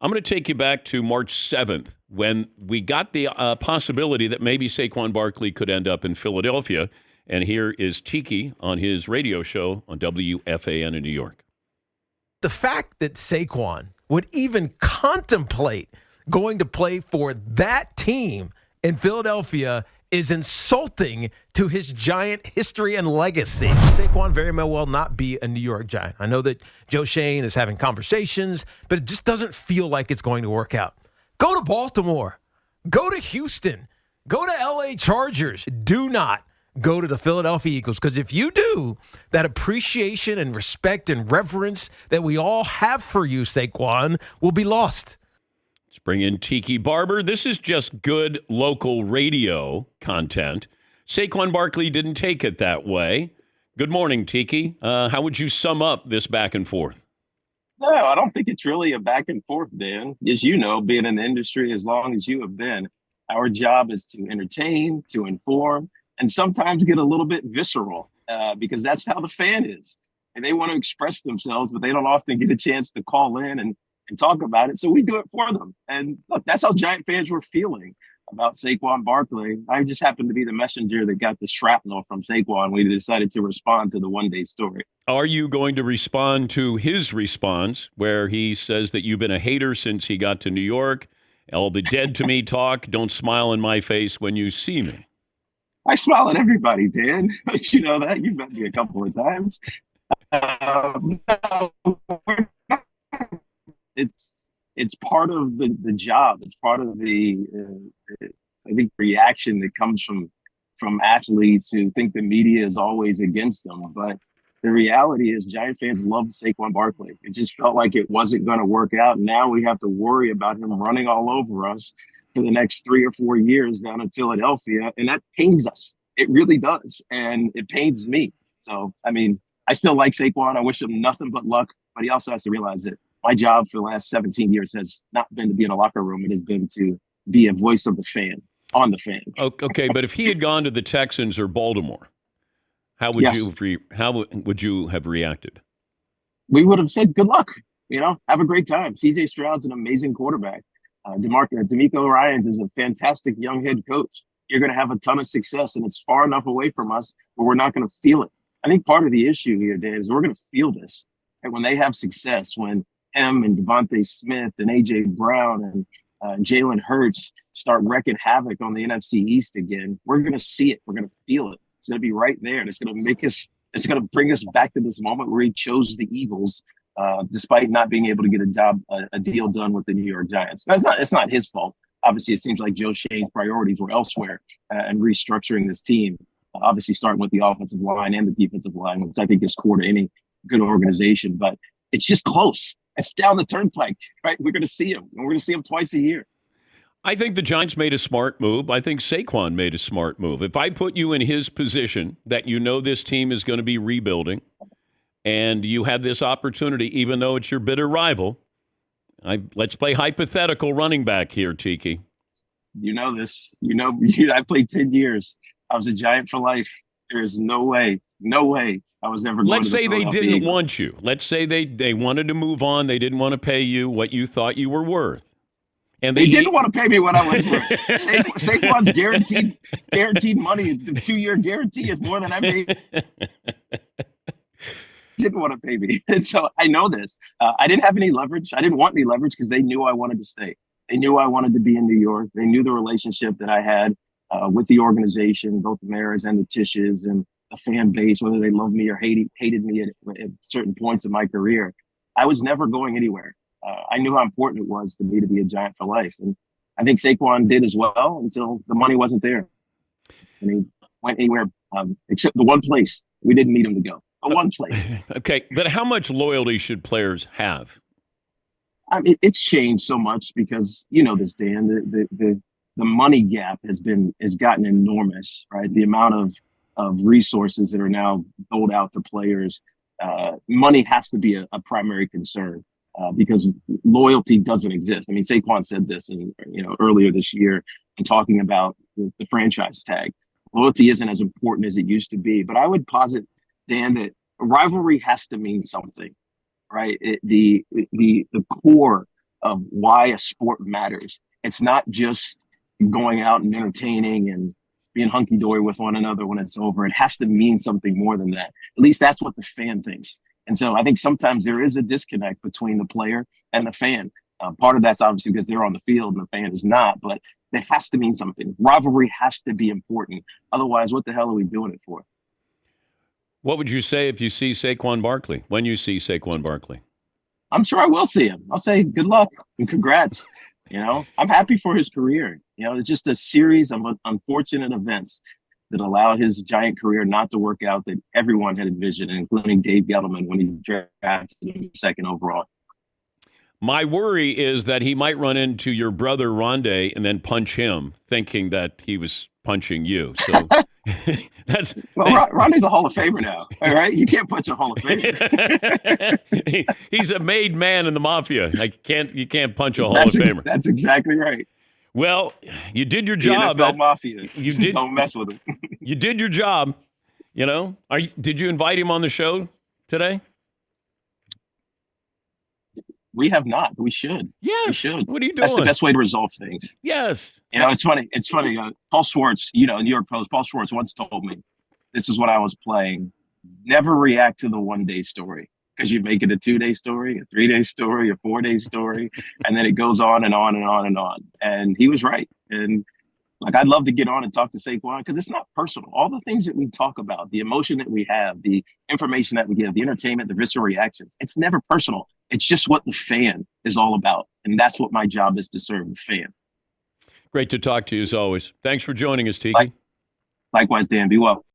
I'm going to take you back to March 7th when we got the possibility that maybe Saquon Barkley could end up in Philadelphia. And here is Tiki on his radio show on WFAN in New York. The fact that Saquon would even contemplate going to play for that team in Philadelphia is insulting to his Giant history and legacy. Saquon very may well not be a New York Giant. I know that Joe Shane is having conversations, but it just doesn't feel like it's going to work out. Go to Baltimore. Go to Houston. Go to LA Chargers. Do not go to the Philadelphia Eagles, because if you do, that appreciation and respect and reverence that we all have for you, Saquon, will be lost. Let's bring in Tiki Barber. This is just good local radio content. Saquon Barkley didn't take it that way. Good morning, Tiki. How would you sum up this back and forth? No, I don't think it's really a back and forth, Dan. As you know, being in the industry as long as you have been, our job is to entertain, to inform, and sometimes get a little bit visceral because that's how the fan is. And they want to express themselves, but they don't often get a chance to call in and talk about it. So we do it for them. And look, that's how Giant fans were feeling about Saquon Barkley. I just happened to be the messenger that got the shrapnel from Saquon. We decided to respond to the one-day story. Are you going to respond to his response where he says that you've been a hater since he got to New York? All the dead to me talk, don't smile in my face when you see me. I smile at everybody, Dan. You know that. You've met me a couple of times. It's part of the job. It's part of the I think reaction that comes from athletes who think the media is always against them. But the reality is Giant fans loved Saquon Barkley. It just felt like it wasn't going to work out. Now we have to worry about him running all over us for the next 3 or 4 years down in Philadelphia. And that pains us. It really does. And it pains me. So, I mean, I still like Saquon. I wish him nothing but luck. But he also has to realize that my job for the last 17 years has not been to be in a locker room. It has been to be a voice of the fan, on the fan. Okay, but if he had gone to the Texans or Baltimore, how would you have reacted? We would have said, good luck. Have a great time. C.J. Stroud's an amazing quarterback. DeMeco Ryans is a fantastic young head coach. You're going to have a ton of success, and it's far enough away from us where we're not going to feel it. I think part of the issue here, Dan, is we're going to feel this. And when they have success, when him and Devontae Smith and A.J. Brown and Jalen Hurts start wrecking havoc on the NFC East again, we're going to see it. We're going to feel it. It's going to be right there, and it's going to bring us back to this moment where he chose the Eagles despite not being able to get a deal done with the New York Giants. It's not his fault. Obviously, it seems like Joe Shane's priorities were elsewhere and restructuring this team, obviously starting with the offensive line and the defensive line, which I think is core to any good organization. But it's just close. It's down the turnpike, right? We're going to see him, and we're going to see him twice a year. I think the Giants made a smart move. I think Saquon made a smart move. If I put you in his position, that this team is going to be rebuilding, and you have this opportunity, even though it's your bitter rival, let's play hypothetical running back here, Tiki. You know this. I played 10 years. I was a Giant for life. There is no way I was ever going Let's to the say they Philadelphia didn't Eagles. want you. Let's say they wanted to move on. They didn't want to pay you what you thought you were worth. And they didn't want to pay me what I was worth. Saquon's guaranteed money, the 2-year guarantee is more than I made. Didn't want to pay me. And so I know this. I didn't have any leverage. I didn't want any leverage because they knew I wanted to stay. They knew I wanted to be in New York. They knew the relationship that I had with the organization, both the Maras and the Tishes and the fan base, whether they loved me or hated me at certain points in my career. I was never going anywhere. I knew how important it was to me to be a Giant for life. And I think Saquon did as well until the money wasn't there. And he went anywhere except the one place we didn't need him to go. The one place. Okay, but how much loyalty should players have? I mean, it's changed so much because, this, Dan, the money gap has gotten enormous, right? The amount of resources that are now doled out to players, money has to be a primary concern because loyalty doesn't exist. I mean, Saquon said this earlier this year in talking about the franchise tag. Loyalty isn't as important as it used to be, but I would posit, Dan, that a rivalry has to mean something, right? The core of why a sport matters. It's not just going out and entertaining and being hunky-dory with one another when it's over. It has to mean something more than that. At least that's what the fan thinks. And so I think sometimes there is a disconnect between the player and the fan. Part of that's obviously because they're on the field and the fan is not, but it has to mean something. Rivalry has to be important. Otherwise, what the hell are we doing it for? What would you say if you see Saquon Barkley, when you see Saquon Barkley? I'm sure I will see him. I'll say good luck and congrats. I'm happy for his career. It's just a series of unfortunate events that allowed his giant career not to work out that everyone had envisioned, including Dave Gettleman when he drafted him second overall. My worry is that he might run into your brother Rondé and then punch him, thinking that he was punching you. So Rondé's a Hall of Famer now. All right, you can't punch a Hall of Famer. He's a made man in the mafia. You can't punch a Hall of Famer. That's exactly right. Well, you did your job. The NFL mafia. You did. Don't mess with him. You did your job. Did you invite him on the show today? We have not. We should. Yes. We should. What are you doing? That's the best way to resolve things. Yes. It's funny. It's funny. Paul Schwartz, New York Post, Paul Schwartz once told me, this is what I was playing. Never react to the 1-day story, because you make it a 2-day story, a 3-day story, a 4-day story, and then it goes on and on and on and on. And he was right. And I'd love to get on and talk to Saquon, because it's not personal. All the things that we talk about, the emotion that we have, the information that we give, the entertainment, the visceral reactions, it's never personal. It's just what the fan is all about. And that's what my job is, to serve the fan. Great to talk to you as always. Thanks for joining us, Tiki. Likewise, Dan. Be well.